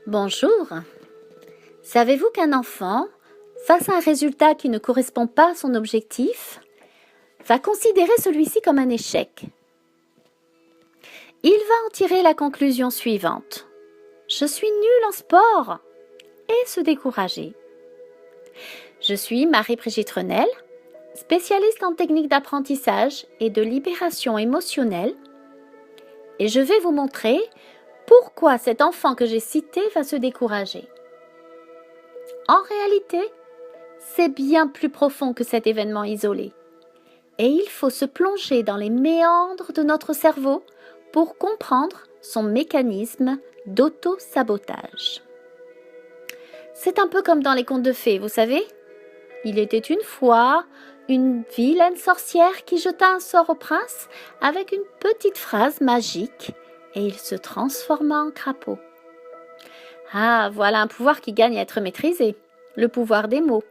Bonjour. Savez-vous qu'un enfant, face à un résultat qui ne correspond pas à son objectif, va considérer celui-ci comme un échec? Il va en tirer la conclusion suivante. Je suis nul en sport et se décourager. Je suis Marie-Brigitte Renel, spécialiste en techniques d'apprentissage et de libération émotionnelle, et je vais vous montrer pourquoi cet enfant que j'ai cité va se décourager. En réalité, c'est bien plus profond que cet événement isolé. Et il faut se plonger dans les méandres de notre cerveau pour comprendre son mécanisme d'auto-sabotage. C'est un peu comme dans les contes de fées, vous savez? Il était une fois une vilaine sorcière qui jeta un sort au prince avec une petite phrase magique et il se transforma en crapaud. Ah, voilà un pouvoir qui gagne à être maîtrisé, le pouvoir des mots.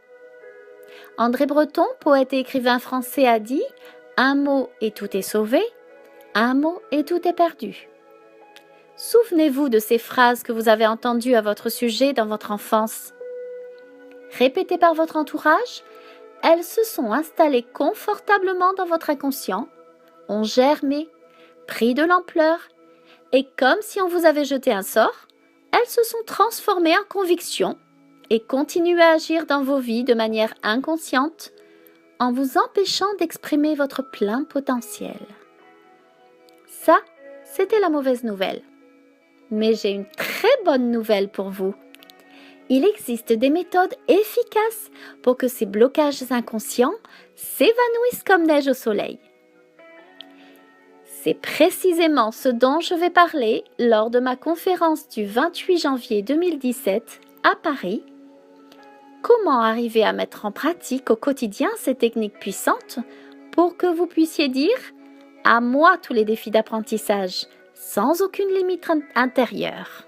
André Breton, poète et écrivain français, a dit « Un mot et tout est sauvé, un mot et tout est perdu ». Souvenez-vous de ces phrases que vous avez entendues à votre sujet dans votre enfance. Répétées par votre entourage, elles se sont installées confortablement dans votre inconscient, ont germé, pris de l'ampleur, et comme si on vous avait jeté un sort, elles se sont transformées en convictions et continuent à agir dans vos vies de manière inconsciente en vous empêchant d'exprimer votre plein potentiel. Ça, c'était la mauvaise nouvelle. Mais j'ai une très bonne nouvelle pour vous. Il existe des méthodes efficaces pour que ces blocages inconscients s'évanouissent comme neige au soleil. C'est précisément ce dont je vais parler lors de ma conférence du 28 janvier 2017 à Paris. Comment arriver à mettre en pratique au quotidien ces techniques puissantes pour que vous puissiez dire « à moi tous les défis d'apprentissage » sans aucune limite intérieure.